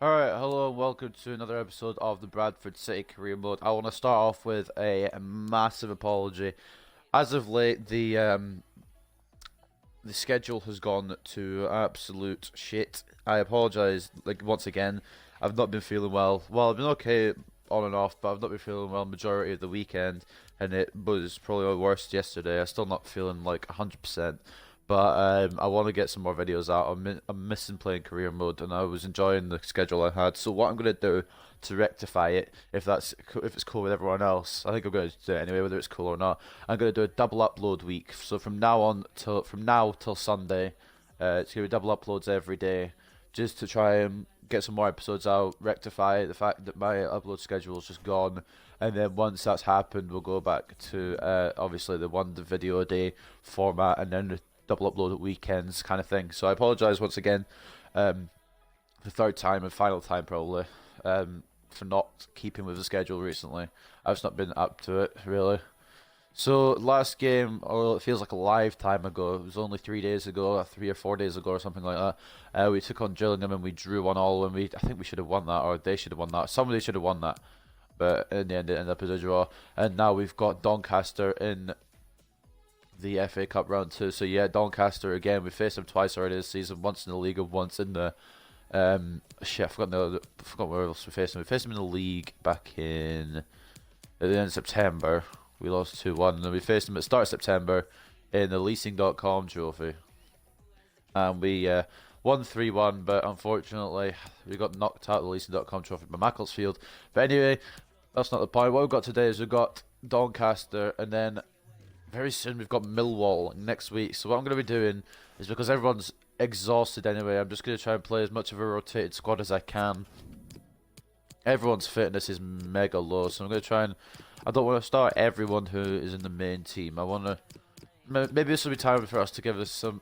Alright, hello and welcome to another episode of the Bradford City Career Mode. I want to start off with a massive apology. As of late, the schedule has gone to absolute shit. I apologise, like once again. I've not been feeling well. Well, I've been okay on and off, but I've not been feeling well majority of the weekend, and it was probably worse yesterday. I'm still not feeling like 100%. But I want to get some more videos out. I'm missing playing career mode, and I was enjoying the schedule I had. So what I'm gonna do to rectify it, if it's cool with everyone else, I think I'm gonna do it anyway, whether it's cool or not. I'm gonna do a double upload week. So from now till Sunday, it's gonna be double uploads every day, just to try and get some more episodes out. Rectify the fact that my upload schedule is just gone, and then once that's happened, we'll go back to obviously the video a day format, and then double upload at weekends kind of thing. So I apologise once again, the third time and final time probably, for not keeping with the schedule recently. I've just not been up to it really. So last game, or it feels like a lifetime ago. It was only 3 days ago, 3 or 4 days ago, or something like that. We took on Gillingham and we drew 1-1. And I think we should have won that, or they should have won that. Somebody should have won that, but in the end, it ended up as a draw. And now we've got Doncaster in the FA Cup round two. So yeah, Doncaster again. We faced them twice already this season. Once in the league and once in the I forgot where else we faced them. We faced them in the league back in at the end of September. We lost 2-1, and then we faced them at the start of September in the leasing.com trophy, and we won 3-1. But unfortunately, we got knocked out of the leasing.com trophy by Macclesfield. But anyway, that's not the point. What we've got today is we've got Doncaster, and then very soon we've got Millwall next week. So what I'm going to be doing is, because everyone's exhausted anyway, I'm just going to try and play as much of a rotated squad as I can. Everyone's fitness is mega low, so I'm going to try and... I don't want to start everyone who is in the main team. I want to... Maybe this will be time for us to give some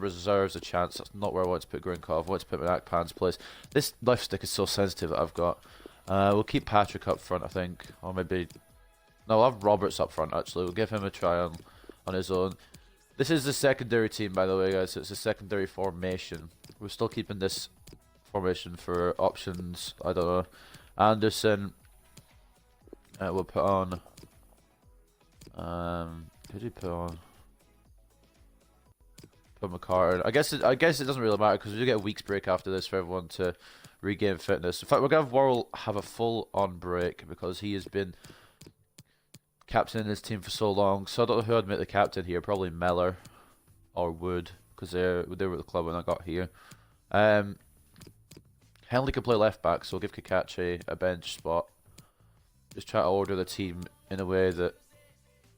reserves a chance. That's not where I want to put Grinkov. I want to put Akpan's place. This left stick is so sensitive that I've got. We'll keep Patrick up front, I think. Or maybe... No, I'll have Roberts up front, actually. We'll give him a try on his own. This is the secondary team, by the way, guys. So it's a secondary formation. We're still keeping this formation for options. I don't know. Anderson. We'll put on... who do we put on? Put McCartan. I guess it doesn't really matter, because we do get a week's break after this for everyone to regain fitness. In fact, we're going to have Worrell have a full-on break, because he has been captain in his team for so long. So I don't know who I'd make the captain here. Probably Meller or Wood, because they were at the club when I got here. Henley can play left back, so we'll give Kakachi a bench spot. Just try to order the team in a way that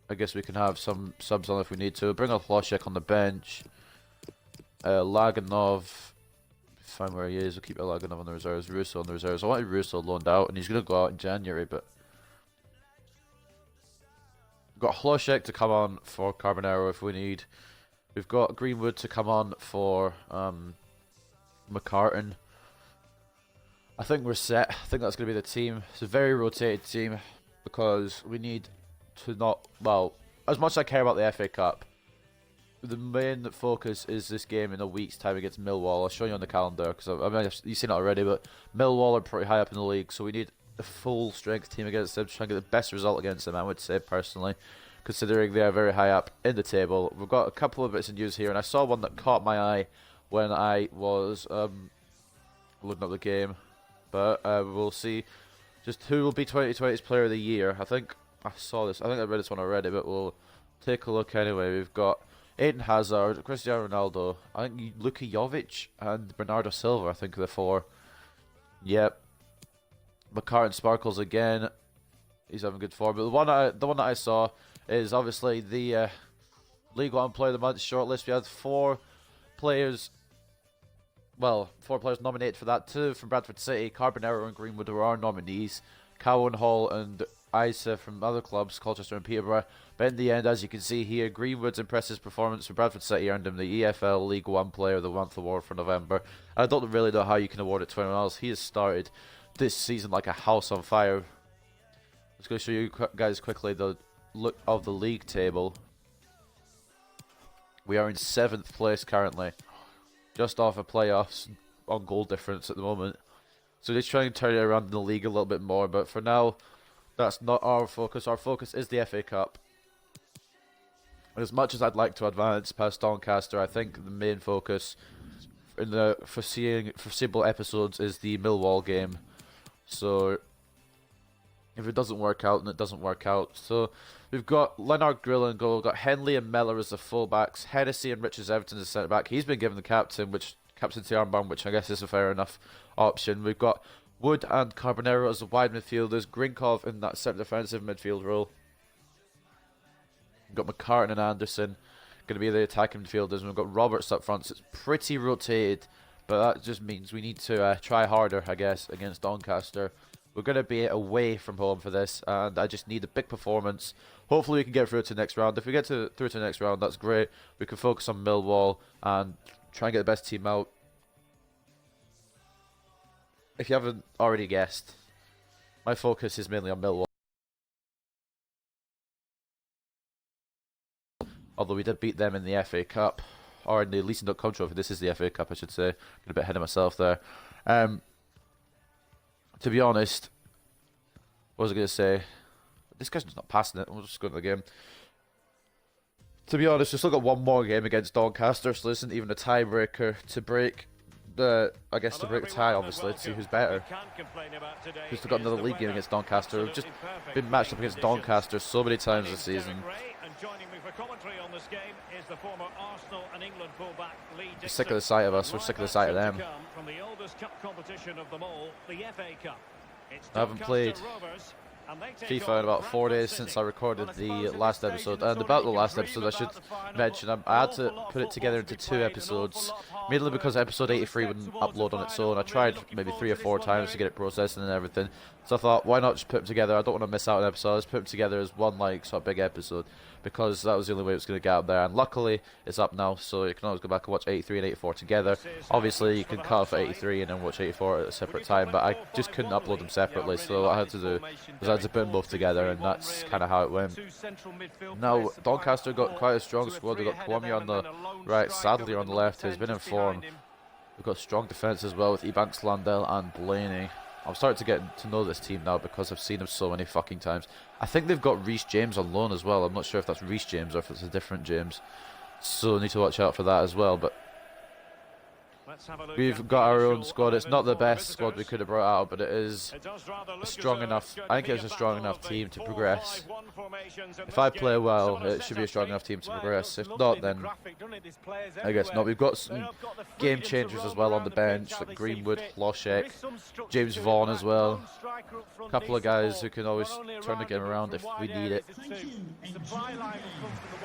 I guess we can have some subs on if we need to. Bring up Hloshek on the bench. Laganov, find where he is. We'll keep Laganov on the reserves. Russo on the reserves. I wanted Russo loaned out, and he's going to go out in January, but we've got Hloshek to come on for Carbonero if we need. We've got Greenwood to come on for McCartan. I think we're set. I think that's going to be the team. It's a very rotated team, because we need to not... Well, as much as I care about the FA Cup, the main focus is this game in a week's time against Millwall. I'll show you on the calendar, because I mean, you've seen it already, but Millwall are pretty high up in the league, so we need a full strength team against them to try and get the best result against them, I would say, personally, considering they are very high up in the table. We've got a couple of bits of news here, and I saw one that caught my eye when I was looking up the game. But we'll see just who will be 2020's Player of the Year. I think I saw this. I think I read this one already, but we'll take a look anyway. We've got Eden Hazard, Cristiano Ronaldo, I think Luka Jovic, and Bernardo Silva, I think are the four. Yep. McCartan sparkles again. He's having good form. But the one that I saw is obviously the League One Player of the Month shortlist. We had four players nominated for that. Two from Bradford City, Carbonero and Greenwood were our nominees. Cowan Hall and Isa from other clubs, Colchester and Peterborough. But in the end, as you can see here, Greenwood's impressive performance for Bradford City earned him the EFL League One Player of the Month award for November. I don't really know how you can award it to anyone else. He has started this season like a house on fire. I'm just going to show you guys quickly the look of the league table. We are in 7th place currently, just off of playoffs on goal difference at the moment. So he's trying to turn it around in the league a little bit more. But for now, that's not our focus. Our focus is the FA Cup. And as much as I'd like to advance past Doncaster, I think the main focus in the foreseeable episodes is the Millwall game. So if it doesn't work out, then it doesn't work out. So we've got Lennart Grill in goal. We've got Henley and Mellor as the fullbacks. Hennessy and Richards Everton as centre back. He's been given the captaincy armband, which I guess is a fair enough option. We've got Wood and Carbonero as the wide midfielders. Grinkov in that centre defensive midfield role. We've got McCartan and Anderson going to be the attacking midfielders. And we've got Roberts up front. So it's pretty rotated, but that just means we need to try harder, I guess, against Doncaster. We're going to be away from home for this, and I just need a big performance. Hopefully we can get through to the next round. If we get through to the next round, that's great. We can focus on Millwall and try and get the best team out. If you haven't already guessed, my focus is mainly on Millwall. Although we did beat them in the FA Cup, or in the Leeson.com trophy. This is the FA Cup, I should say. Got a bit ahead of myself there. To be honest, what was I going to say? This guy's not passing it. We'll just go to the game. To be honest, we've still got one more game against Doncaster, so this isn't even a tiebreaker to break the, I guess, to break the tie, obviously, to see who's better. We've still got another league game against Doncaster. We've just been matched up against Doncaster so many times this season. We're sick of the sight of us. We're sick of the sight of them. I haven't played FIFA in about 4 days since I recorded the last episode. And about the last episode, I should mention I had to put it together into 2 episodes, mainly because episode 83 wouldn't upload on its own. I tried maybe 3 or 4 times to get it processed and everything. So I thought, why not just put them together? I don't want to miss out on an episode. Let's put them together as one sort of big episode, because that was the only way it was going to get up there. And luckily, it's up now, so you can always go back and watch 83 and 84 together. Obviously, you can cut off at 83 and then watch 84 at a separate time, but I just couldn't upload them separately, so what I had to do was I had to put them both together, and that's kind of how it went. Now, Doncaster got quite a strong squad. We've got Kwame on the right, Sadly on the left, who's been in form. We've got strong defence as well with Ebanks, Landell and Blaney. I'm starting to get to know this team now because I've seen them so many fucking times. I think they've got Reece James on loan as well. I'm not sure if that's Reece James or if it's a different James. So I need to watch out for that as well. But we've got our own squad. It's not the best squad we could have brought out, but it is strong enough. I think it's a strong enough team to progress. If I play well, it should be a strong enough team to progress. If not, then I guess not. We've got some game changers as well on the bench, like Greenwood, Loshek, James Vaughan as well. A couple of guys who can always turn the game around if we need it,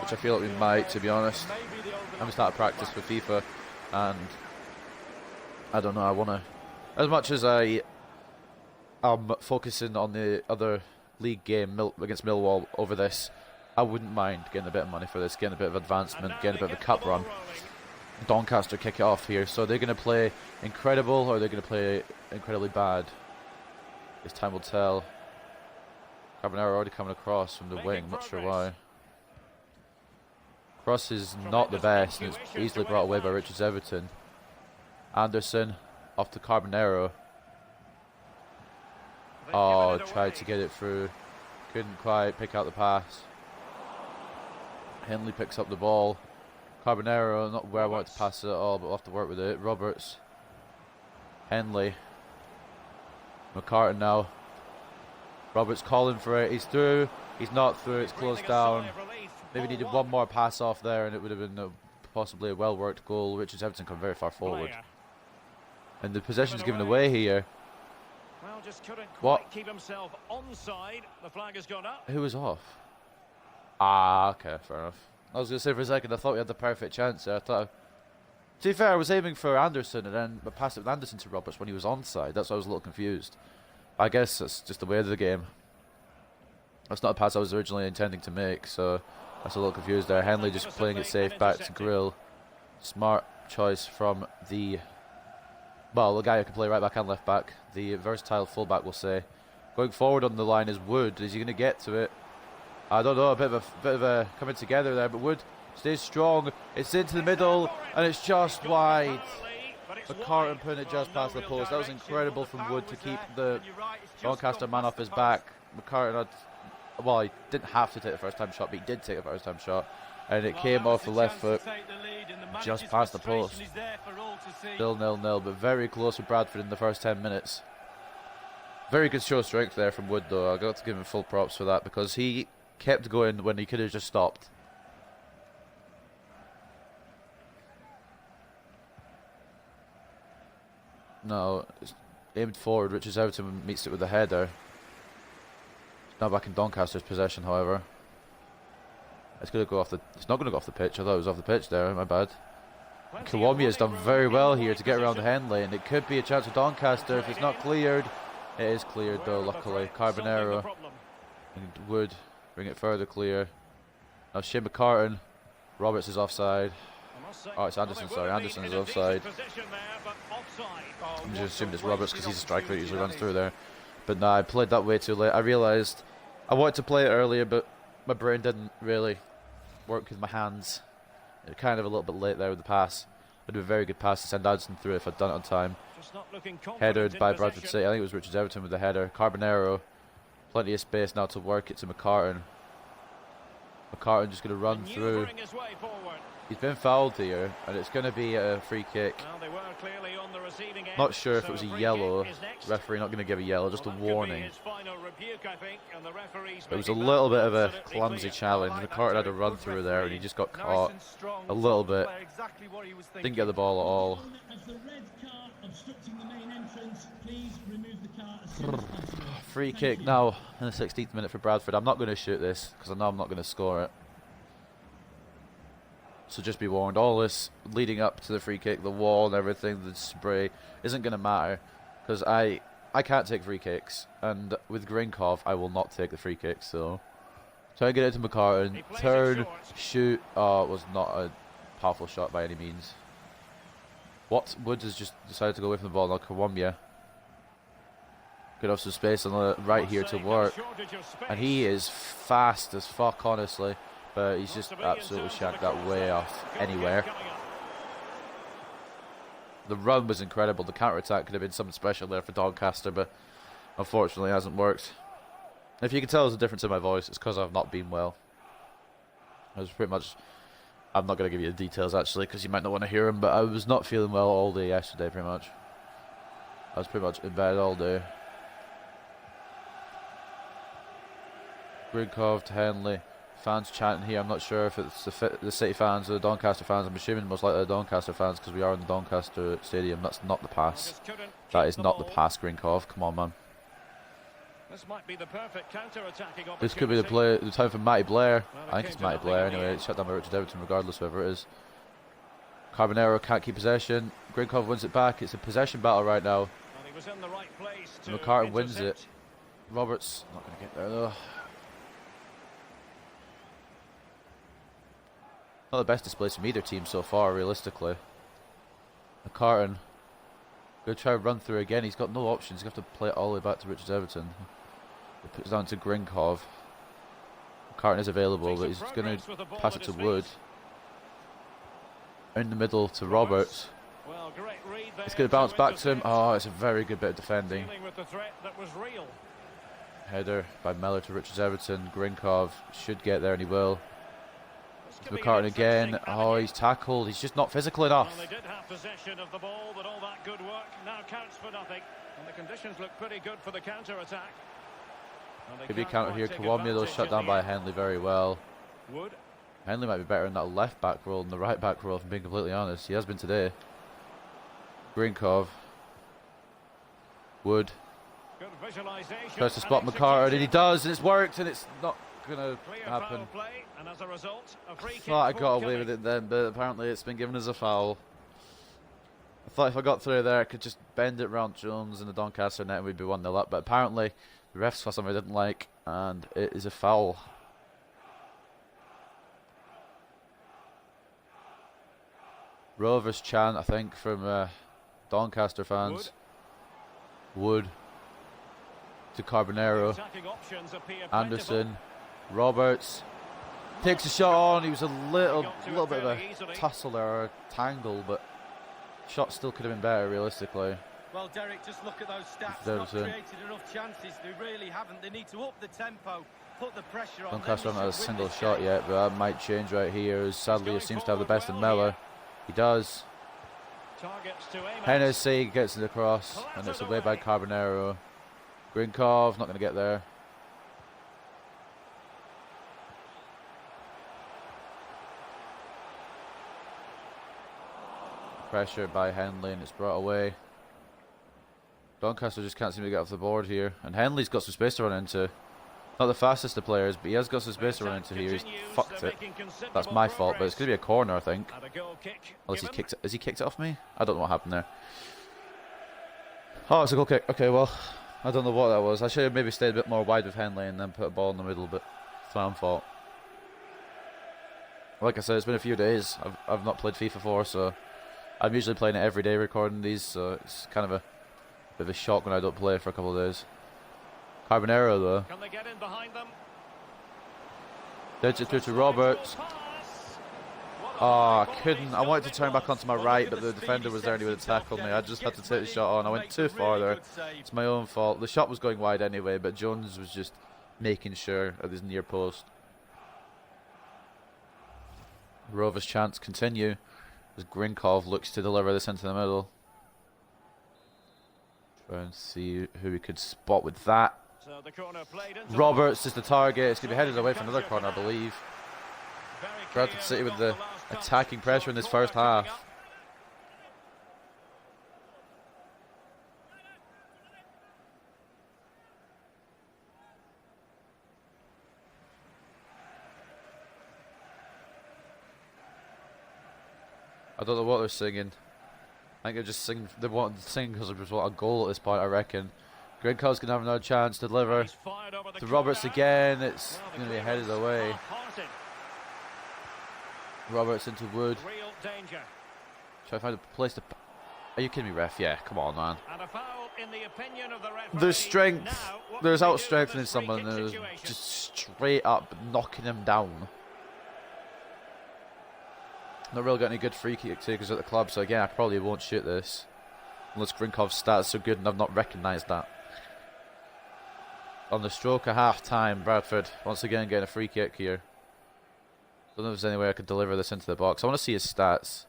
which I feel like we might, to be honest. I'm just out of practice for FIFA, and I don't know, I want to, as much as I'm focusing on the other league game against Millwall over this, I wouldn't mind getting a bit of money for this, getting a bit of advancement, getting a bit of a cup run. Doncaster kick it off here, so they're going to play incredible or they're going to play incredibly bad. This time will tell. Carbonero already coming across from the wing, not sure why. Cross is not the best, and it's easily brought away by Richards Everton. Anderson off to Carbonero. Oh, tried to get it through. Couldn't quite pick out the pass. Henley picks up the ball. Carbonero, not where I wanted to pass it at all, but we'll have to work with it. Roberts. Henley. McCartan now. Roberts calling for it. He's through. He's not through. It's closed down. Maybe needed one more pass off there and it would have been possibly a well-worked goal. Richards Everton come very far forward. And the possession's given away here. Well, just couldn't quite keep himself onside. The flag has gone up. Who was off? Ah, okay, fair enough. I was going to say for a second, I thought we had the perfect chance there. To be fair, I was aiming for Anderson and then passed it with Anderson to Roberts when he was onside. That's why I was a little confused. I guess that's just the way of the game. That's not a pass I was originally intending to make, so that's a little confused there. Henley just playing it safe back to Grill. Smart choice from the guy who can play right back and left back. The versatile fullback, we'll say. Going forward on the line is Wood. Is he going to get to it? I don't know. A bit of a coming together there, but Wood stays strong. It's into the middle, and it's just wide. McCartan putting it just past the post. That was incredible from Wood to keep the Doncaster man off his back. McCartan had, well, he didn't have to take the first time shot, but he did take the first time shot. And it came off the left foot, just past the post. Still 0-0, but very close with Bradford in the first 10 minutes. Very good show of strength there from Wood, though. I got to give him full props for that, because he kept going when he could have just stopped. No, it's aimed forward. Richards Everton meets it with a header. It's now back in Doncaster's possession, however. It's going to go off the. It's not going to go off the pitch. I thought it was off the pitch there. My bad. Kiwomya has done very well here to get around Henley, and it could be a chance for Doncaster if it's not cleared. It is cleared though, luckily. Carbonero and Wood bring it further clear. Now Shane McCartan. Roberts is offside. Oh, it's Anderson, sorry. Anderson's offside. I'm just assuming it's Roberts because he's a striker that usually runs through there. But no, I played that way too late. I realised I wanted to play it earlier, but my brain didn't really work with my hands. It was kind of a little bit late there with the pass. It'd be a very good pass to send Anderson through if I'd done it on time. Headed by Bradford City. I think it was Richards Everton with the header. Carbonero. Plenty of space now to work it to McCartan. McCartan just going to run through. He's been fouled here, and it's going to be a free kick. Not sure if it was a yellow. Referee not going to give a yellow, just a warning. It was a little bit of a clumsy challenge. McCartan had a run through there, and he just got caught a little bit. Didn't get the ball at all. Free kick now in the 16th minute for Bradford. I'm not going to shoot this because I know I'm not going to score it. So just be warned, all this leading up to the free kick, the wall and everything, the spray, isn't going to matter. Because I can't take free kicks. And with Grinkov, I will not take the free kick. So try and get it to McCartan. Turn, shoot. Oh, it was not a powerful shot by any means. What? Wood has just decided to go away from the ball. Now Kiwomya. Get off some space on the right here to work. And he is fast as fuck, honestly. But he's just absolutely shanked that way off anywhere. The run was incredible. The counter-attack could have been something special there for Doncaster, but unfortunately it hasn't worked. If you can tell there's a difference in my voice, it's because I've not been well. I was pretty much... I'm not going to give you the details, actually, because you might not want to hear them, but I was not feeling well all day yesterday, pretty much. I was pretty much in bed all day. Grinkov to Henley. Fans chanting here. I'm not sure if it's the City fans or the Doncaster fans. I'm assuming most likely the Doncaster fans because we are in the Doncaster stadium. That's not the pass. That is not the pass, Grinkov. Come on, man. This might be the perfect counter-attacking opportunity. This could be the time for Matty Blair. I think it's Matty Blair anyway. It's shut down by Richard Everton regardless whoever it is. Carbonero can't keep possession. Grinkov wins it back. It's a possession battle right now. He was in the right place to McCartan wins it. Roberts not going to get there though. Not the best displays from either team so far, realistically. McCartan going to try and run through again. He's got no options. He's going to have to play it all the way back to Richards Everton. He puts it down to Grinkov. McCartan is available, but he's going to pass it to Wood. In the middle to Roberts. It's going to bounce back to him. Oh, it's a very good bit of defending. Header by Mellor to Richards Everton. Grinkov should get there, and he will. McCartan again. Oh, he's tackled. He's just not physical enough. They did have possession of the ball, but all that good work now counts for nothing. And the conditions look pretty good for the counter-attack. Could be a counter here. Kiwomya, though, shut down by Henley very well. Wood. Henley might be better in that left back role than the right back role, if I'm being completely honest. He has been today. Grinkov. Wood. Good visualization. Tries to spot McCartan, and he does, and it's worked, and it's not going to happen. And as a result, a free I kick thought I got away with it then, but apparently it's been given as a foul. I thought if I got through there, I could just bend it round Jones in the Doncaster net and we'd be 1-0 up, but apparently the refs saw something I didn't like, and it is a foul. Rovers chant, I think, from Doncaster fans. Wood to Carbonero. Anderson. Roberts takes a shot on. He was a little bit of a tussle there, or a tangle, but Shot still could have been better, realistically. Well, Derek, just look at those stats. They're Not the same. created enough chances. They really haven't. They need to up the tempo, put the pressure on. Doncaster Then haven't had a they should win single this shot game. yet, but that might change right here, as sadly he seems to have the best in Miller. He does. Targets to aim at. Hennessy gets it across, and it's away by Carbonero. Grinkov not going to get there. Pressure by Henley, and it's brought away. Doncaster just can't seem to get off the board here, and Henley's got some space to run into. Not the fastest of players, but he has got some space to run into here. He's fucked it. That's my fault, but it's going to be a corner, I think. Unless he's kicked it. Has he kicked it off me? I don't know what happened there. Oh, it's a goal kick. Okay, well, I don't know what that was. I should have maybe stayed a bit more wide with Henley and then put a ball in the middle, but it's my own fault. Like I said, it's been a few days. I've not played FIFA before, so I'm usually playing it every day recording these, so it's kind of a bit of a shock when I don't play for a couple of days. Carbonero though. Can they get in behind them? Digs it through to Roberts. Oh, I couldn't. I wanted to turn back onto my right, but the defender was there and he would have tackled me. I just had to take the shot on. I went too far there. It's my own fault. The shot was going wide anyway, but Jones was just making sure at his near post. Rovers' chance continue as Grinkov looks to deliver this into the middle. Try and see who we could spot with that. So the corner played into Roberts is the target. It's going to be headed away from another corner, I believe. Bradford City with the attacking pressure in this first half. I don't know what they're singing. I think they're just singing. They want to sing because they just want a goal at this point, I reckon. Grinkov's going to have another chance to deliver. To Roberts again. It's going to be headed away. Roberts into Wood. real danger. Try to find a place to. Are you kidding me, ref? Yeah, come on, man. And a foul in the opinion of the referee. There's strength. Now, what There's can they out do strengthening in this free someone. kick There's situation? just straight up knocking him down. Not really got any good free kick takers at the club, so again, I probably won't shoot this. Unless Grinkov's stats are good and I've not recognised that. On the stroke of half time, Bradford once again getting a free kick here. Don't know if there's any way I could deliver this into the box. I want to see his stats.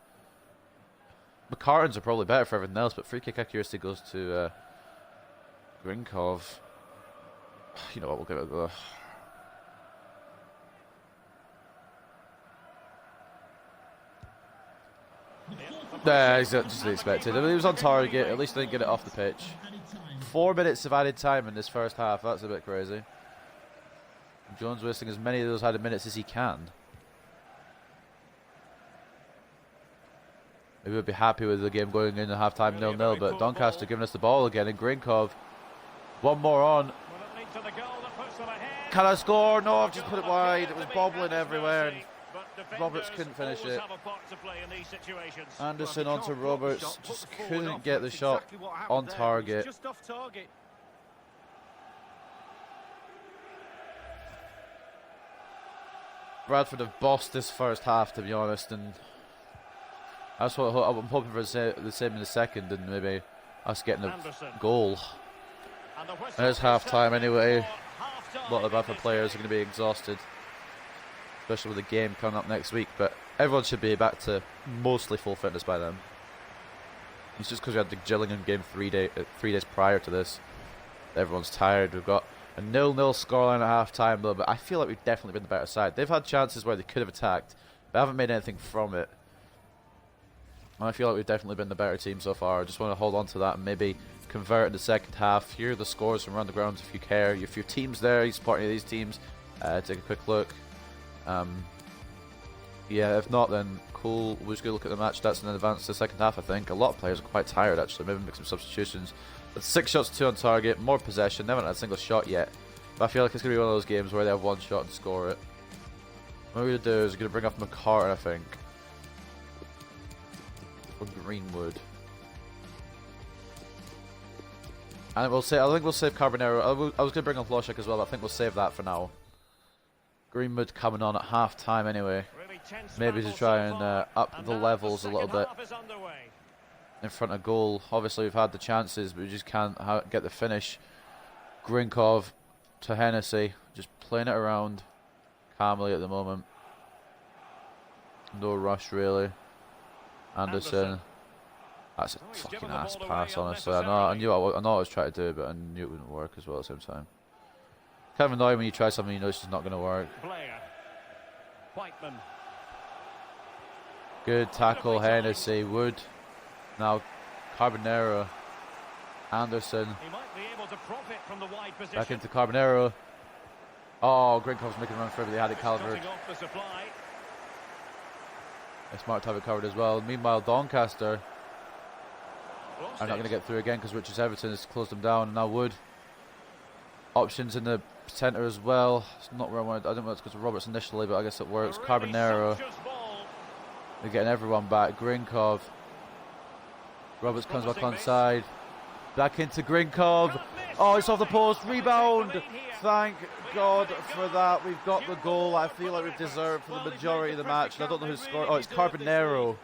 McCartan's are probably better for everything else, but free kick accuracy goes to Grinkov. You know what, we'll give it a go. Yeah, he's just expected. I mean, he was on target. At least they didn't get it off the pitch. 4 minutes of added time in this first half. That's a bit crazy. Jones wasting as many of those added minutes as he can. Maybe we'd be happy with the game going into half-time 0-0, but Doncaster giving us the ball again, and Grinkov. One more on. Can I score? No, I've just put it wide. It was bobbling everywhere, and Roberts couldn't finish it. Anderson onto Roberts. Just couldn't get the shot on target. Just off target. Bradford have bossed this first half, to be honest, and that's what I'm hoping for the same in the second, and maybe us getting a goal. There's half time anyway. A lot of Bradford players are going to be exhausted, especially with the game coming up next week, but everyone should be back to mostly full fitness by then. It's just because we had the Gillingham game 3 days prior to this. Everyone's tired. We've got a 0-0 scoreline at half time though, but I feel like we've definitely been the better side. They've had chances where they could have attacked, but haven't made anything from it. And I feel like we've definitely been the better team so far. I just want to hold on to that and maybe convert in the second half. Here are the scores from around the ground if you care. If your team's there, you support any of these teams, take a quick look. Yeah, if not, then cool. We're just going to look at the match stats and advance to the second half, I think. A lot of players are quite tired, actually. Maybe make some substitutions. But 6 shots, 2 on target, more possession. They haven't had a single shot yet. But I feel like it's going to be one of those games where they have one shot and score it. What we're going to do is we're going to bring off McCartan, I think. For Greenwood. And we'll say, I think we'll save Carbonero. I was going to bring on Loshek as well, but I think we'll save that for now. Greenwood coming on at half time anyway. Maybe to try and up the levels a little bit. in front of goal. Obviously, we've had the chances, but we just can't get the finish. Grinkov to Hennessy, just playing it around calmly at the moment. No rush, really. Anderson. That's a fucking ass pass, honestly. I know what I was trying to do, but I knew it wouldn't work as well at the same time. Kind of annoying when you try something you know it's just not going to work. Good tackle, Hennessy. Wood. Now, Carbonero. Anderson. Back into Carbonero. Oh, Grinkov's making a run for it, but they had it covered. A smart to have it covered as well. Meanwhile, Doncaster are not going to get through again because Richards Everton has closed them down. And now Wood. Options in the centre as well. It's not where I wanted. I didn't want to go to Roberts initially, but I guess it works. Carbonero. They're getting everyone back. Grinkov. Roberts comes back on side. Back into Grinkov. Oh, it's off the post. Rebound. Thank God for that. We've got the goal I feel like we've deserved for the majority of the match. And I don't know who scored. Oh, it's Carbonero.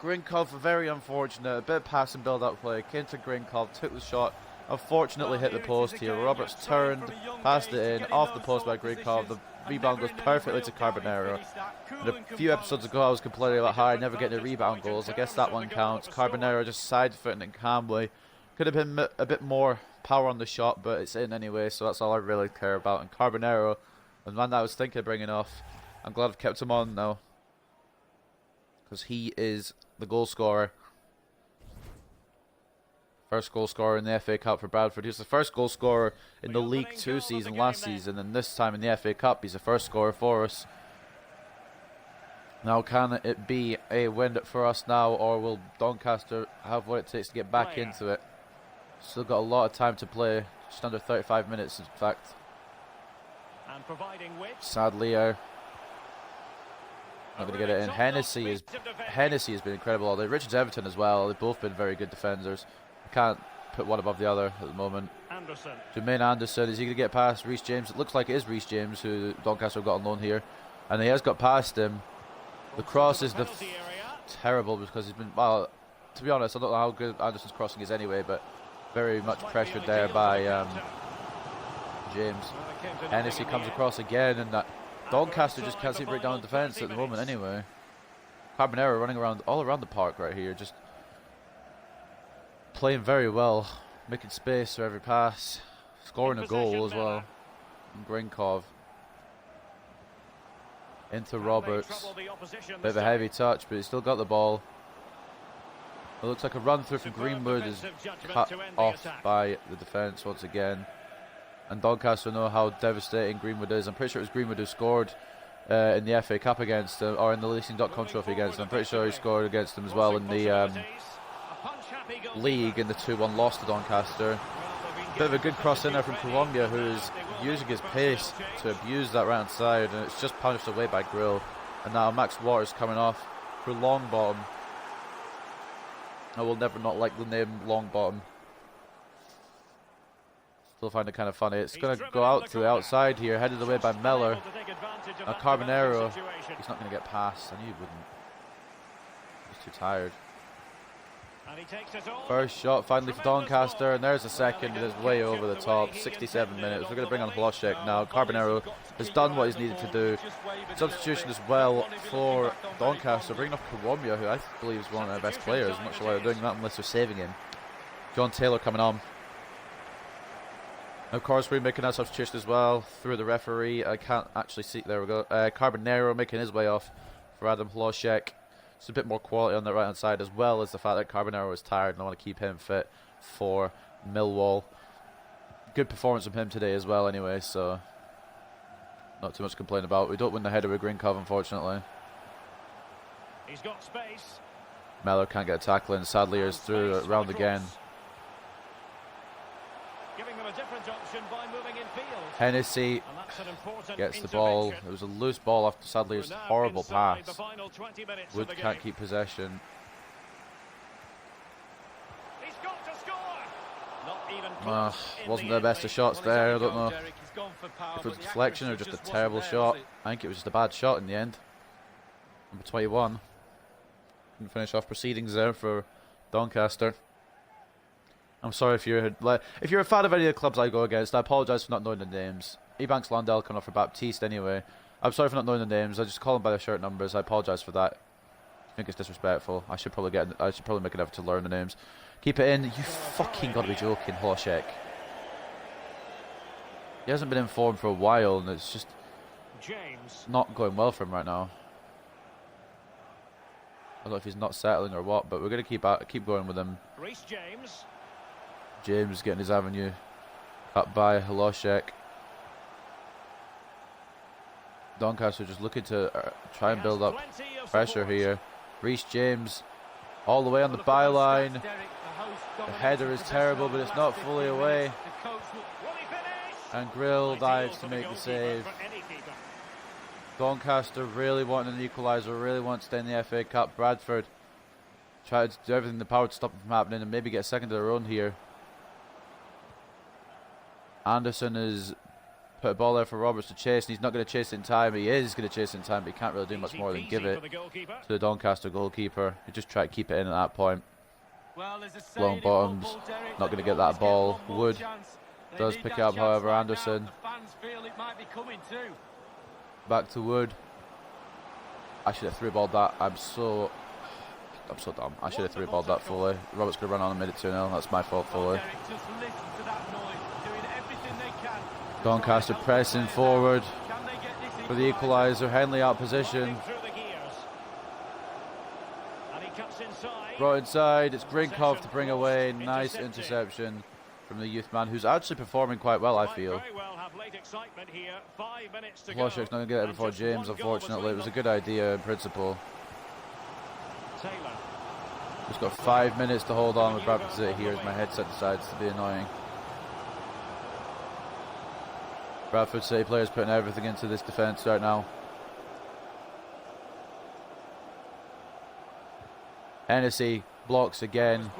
Grinkov, very unfortunate. A bit of pass and build-up play. Came to Grinkov, took the shot. Unfortunately hit the post here. Roberts turned, passed it in, off the post by Grinkov. The rebound goes perfectly to Carbonero. And a few episodes ago I was complaining about how I never getting the rebound goals. I guess that one counts. Carbonero just side-footing it calmly. Could have been a bit more power on the shot, but it's in anyway, so that's all I really care about. And Carbonero, the man that I was thinking of bringing off, I'm glad I've kept him on now, because he is the goal scorer. First goal scorer in the FA Cup for Bradford. He was the first goal scorer in the League 2 season last season, and this time in the FA Cup he's the first scorer for us. Now, can it be a win for us now, or will Doncaster have what it takes to get back into it? Still got a lot of time to play, just under 35 minutes in fact. Sadly, not going to get it in. Hennessy has been incredible all day. Richards Everton as well. They've both been very good defenders. Can't put one above the other at the moment. Jermaine Anderson, is he going to get past Reece James? It looks like it is Reece James who Doncaster have got on loan here, and he has got past him. The cross is terrible because he's been, well, to be honest, I don't know how good Anderson's crossing is anyway, but very much pressured there by James. Hennessy comes across again, and Doncaster just can't seem to break down the defence at the moment anyway. Carbonero running around all around the park right here, just playing very well, making space for every pass, scoring a goal as well. And Grinkov into Roberts. Bit of a heavy touch, but he's still got the ball. It looks like a run through from Greenwood is cut off by the defence once again. And Doncaster know how devastating Greenwood is. I'm pretty sure it was Greenwood who scored in the FA Cup against them, or in the Leasing.com trophy against them. I'm pretty sure he scored against them as well in the league in the 2-1 loss to Doncaster. Bit of a good cross in there from Colombia, who is using his pace to abuse that right hand side, and it's just punched away by Grill. And now Max Waters coming off for Longbottom. I will never not like the name Longbottom. Still find it kind of funny. It's going to go out to the outside here, headed away by Miller. Now Carbonero, he's not going to get past. I knew he wouldn't. He's too tired. First shot finally for Doncaster, and there's a second. It is way over the top. 67 minutes. We're going to bring on Hlošek now. Carbonero has done what he's needed to do. Substitution as well for Doncaster, bringing off Colombia, who I believe is one of their best players. I'm not sure why they're doing that unless they're saving him. John Taylor coming on. Of course, we're making that substitution as well through the referee. I can't actually see. There we go. Carbonero making his way off for Adam Hlošek. Just a bit more quality on the right hand side, as well as the fact that Carbonero is tired and I want to keep him fit for Millwall. Good performance from him today as well anyway, so not too much to complain about. We don't win the header with Grinkov, unfortunately. He's got space. Mellor can't get a tackle in. Sadly, is through around again. Giving them a different option by moving in field. Hennessy gets the ball. It was a loose ball after Sadler's horrible pass. Wood can't keep possession. He's got to score. Not even close wasn't the best of shots there. I don't know if it was a deflection or just a terrible shot. I think it was just a bad shot in the end. Number 21. can finish off proceedings there for Doncaster. I'm sorry if you're a fan of any of the clubs I go against. I apologise for not knowing the names. Ebanks Landell coming off for Baptiste anyway. I'm sorry for not knowing the names. I just call them by their shirt numbers. I apologise for that. I think it's disrespectful. I should probably make an effort to learn the names. Keep it in. You fucking gotta be joking, Holoshek. He hasn't been in form for a while, and it's just not going well for him right now. I don't know if he's not settling or what, but we're gonna keep going with him. James getting his avenue up by Holoshek. Doncaster just looking to try and build up pressure here. Reece James all the way on the byline. The header is terrible, but it's not fully away. And Grill dives to make the save. Doncaster really wanting an equaliser, really want to stay in the FA Cup. Bradford try to do everything in the power to stop it from happening and maybe get a second of their own here. Anderson has put a ball there for Roberts to chase, and he's not going to chase it in time. He is going to chase it in time, but he can't really do much more than give it to the Doncaster goalkeeper. He just tried to keep it in at that point. Long bottoms, not going to get that ball. Wood does pick it up, however. Anderson back to Wood. I should have through-balled that. I'm so dumb. I should have through-balled that fully. Roberts could have run on and made it 2-0. That's my fault fully. Doncaster pressing forward for the equaliser. Henley out position. Brought inside. It's Grinkov to bring away. Nice interception from the youth man, who's actually performing quite well, I feel. Holoshek's not going to get it before James, unfortunately. It was a good idea in principle. Just got 5 minutes to hold on with Bradford City here as my headset decides to be annoying. Bradford City players putting everything into this defence right now. Hennessy blocks again.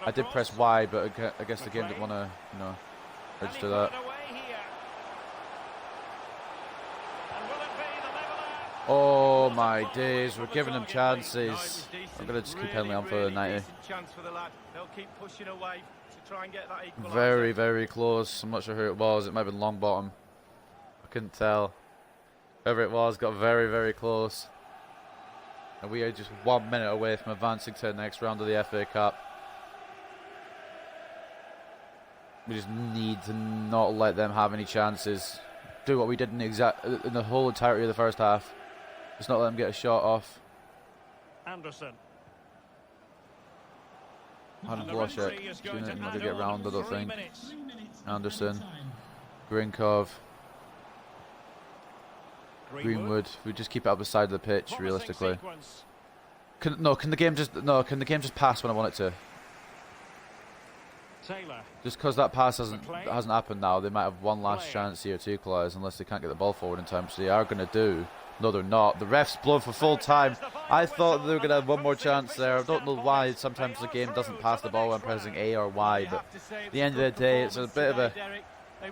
I did press Y, but I guess the game didn't want to, register that. Oh my days, we're giving them chances. I'm going to just keep Henley on for the 90. Very, very close. I'm not sure who it was. It might have been Longbottom. I couldn't tell. Whoever it was got very, very close. And we are just 1 minute away from advancing to the next round of the FA Cup. We just need to not let them have any chances. Do what we did in the whole entirety of the first half. Just not let them get a shot off. Anderson. Holoshek. He's not going to get round, I don't think. Anderson. Grinkov. Greenwood. We just keep it up the side of the pitch, realistically. Can the game just pass when I want it to? Just because that pass hasn't happened now, they might have one last chance here to equalise unless they can't get the ball forward in time, which they are going to do. No, they're not. The ref's blown for full time. I thought they were going to have one more chance there. I don't know why sometimes the game doesn't pass the ball when pressing A or Y, but at the end of the day, it's a bit of a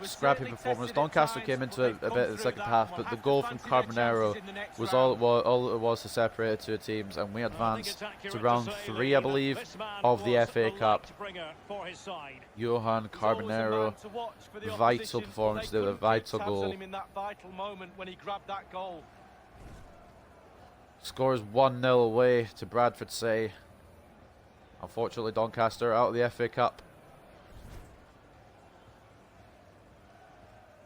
scrappy performance. Doncaster came into it a bit in the second half, but the goal from Carbonero was all it was to separate the two teams, and we advanced to round 3, I believe, of the FA Cup. Johan Carbonero, vital performance there, a vital goal. Score is 1-0 away to Bradford City. Unfortunately, Doncaster out of the FA Cup.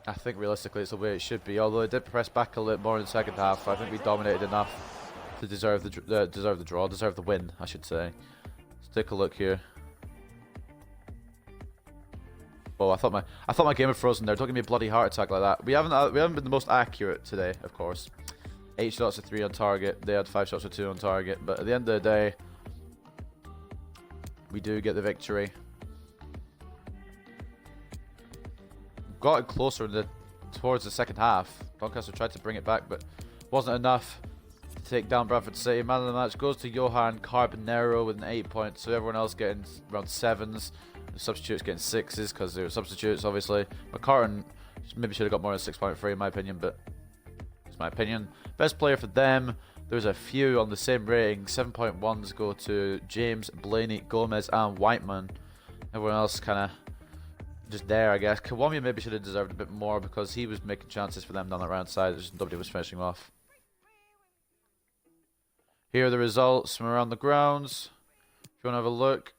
I think realistically it's the way it should be, although it did press back a little more in the second half. I think we dominated enough to deserve the win, I should say. Let's take a look here. Oh, I thought my game had frozen there. Don't give me a bloody heart attack like that. We haven't been the most accurate today, of course. 8 shots to 3 on target. They had 5 shots to 2 on target, but at the end of the day, we do get the victory. Got it closer towards the second half. Doncaster tried to bring it back, but wasn't enough to take down Bradford City. Man of the match goes to Johan Carbonero with an 8 points, so everyone else getting around 7s. The substitutes getting 6s because they're substitutes, obviously. McCartan maybe should have got more than 6.3 in my opinion, but it's my opinion. Best player for them There's a few on the same rating. 7.1s go to James, Blaney, Gomez, and Whiteman. Everyone else kind of just there, I guess. Kiwami maybe should have deserved a bit more because he was making chances for them down the round side. Just nobody was finishing off. Here are the results from around the grounds. If you want to have a look.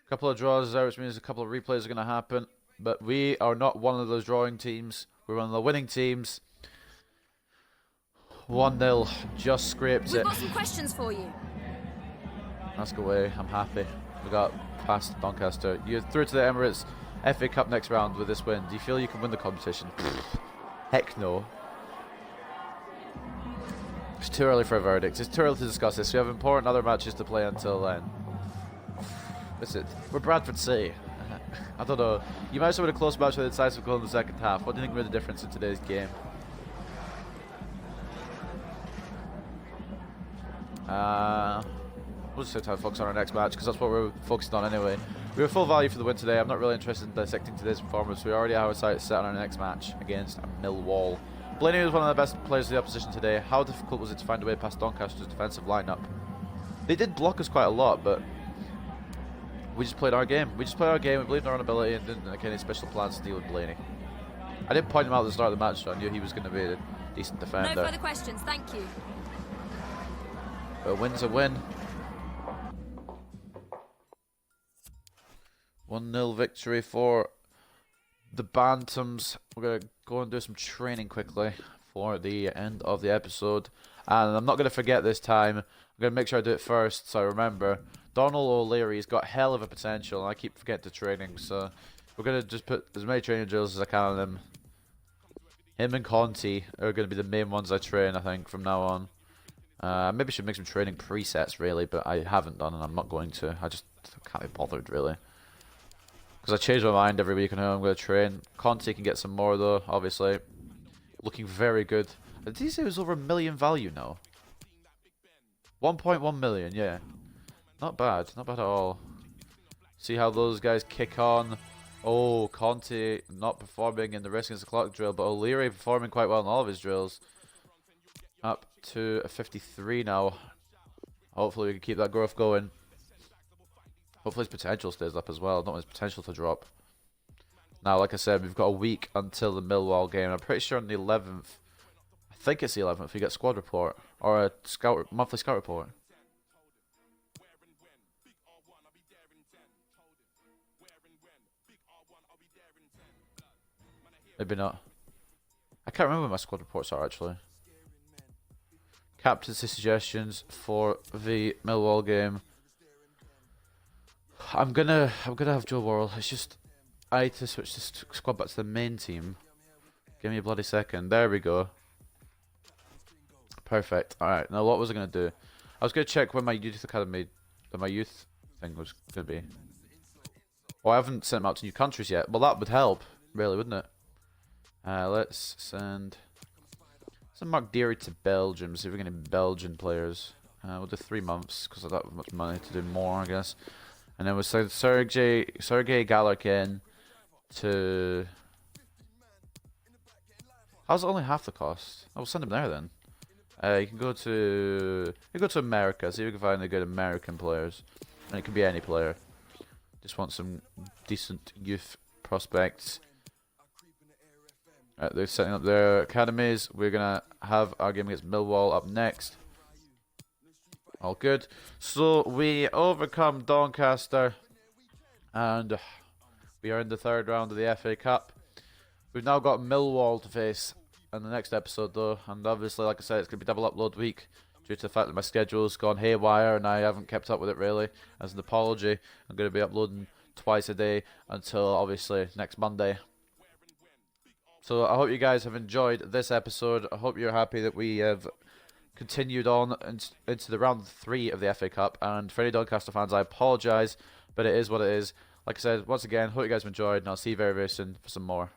A couple of draws there, which means a couple of replays are going to happen. But we are not one of those drawing teams. We're one of the winning teams. 1-0. Just scraped We've it. got some questions for you. Ask away. I'm happy. We got past Doncaster. You're through to the Emirates FA Cup next round with this win. Do you feel you can win the competition? Heck no. It's too early for a verdict. It's too early to discuss this. We have important other matches to play until then. Listen, we're Bradford City. I don't know. You might have win a close match with a decisive goal in the second half. What do you think made the difference in today's game? We'll just have to focus on our next match because that's what we're focused on anyway. We have full value for the win today. I'm not really interested in dissecting today's performance. We already have our sights set on our next match against Millwall. Blaney was one of the best players of the opposition today. How difficult was it to find a way past Doncaster's defensive lineup? They did block us quite a lot, but we just played our game. We believed in our own ability and didn't make any special plans to deal with Blaney. I didn't point him out at the start of the match, so I knew he was going to be a decent defender. No further questions, thank you. But a win's a win. 1-0 victory for the Bantams. We're going to go and do some training quickly for the end of the episode. And I'm not going to forget this time. I'm going to make sure I do it first so I remember. Donald O'Leary's got hell of a potential and I keep forgetting to training. So we're going to just put as many training drills as I can on him. Him and Conti are going to be the main ones I train, I think, from now on. Maybe I should make some training presets, really, but I haven't done and I'm not going to. I just can't be bothered, really. Because I change my mind every week on who I'm going to train. Conte can get some more, though, obviously. Looking very good. Did he say it was over 1 million value now? 1.1 million, yeah. Not bad. Not bad at all. See how those guys kick on. Oh, Conte not performing in the risk against the clock drill, but O'Leary performing quite well in all of his drills. Up to a 53 now. Hopefully we can keep that growth going. Hopefully his potential stays up as well. I don't want his potential to drop. Now, like I said, we've got a week until the Millwall game. I'm pretty sure on the 11th, I think it's the 11th, we get squad report or a monthly scout report. Maybe not. I can't remember what my squad reports are actually. Captaincy suggestions for the Millwall game. I'm gonna have Joe Worrell. It's just I need to switch this squad back to the main team. Give me a bloody second. There we go. Perfect. Alright, now what was I gonna do? I was gonna check when my youth academy, my youth thing was gonna be. Oh, I haven't sent them out to new countries yet. Well, that would help, really, wouldn't it? Let's send Mark Deary to Belgium. See if we can get Belgian players. We'll do 3 months because I don't have much money to do more, I guess. And then we'll send Sergei Galarkin to. How's it only half the cost? I will send him there then. You can go to America. See if we can find the good American players, and it can be any player. Just want some decent youth prospects. They're setting up their academies. We're gonna have our game against Millwall up next. All good. So we overcome Doncaster, and we are in the 3rd round of the FA Cup. We've now got Millwall to face in the next episode, though, and obviously, like I said, it's going to be double upload week due to the fact that my schedule's gone haywire and I haven't kept up with it really. As an apology, I'm going to be uploading twice a day until obviously next Monday. So I hope you guys have enjoyed this episode. I hope you're happy that we have continued on into the round 3 of the FA Cup. And for any Doncaster fans, I apologise, but it is what it is. Like I said, once again, hope you guys have enjoyed, and I'll see you very, very soon for some more.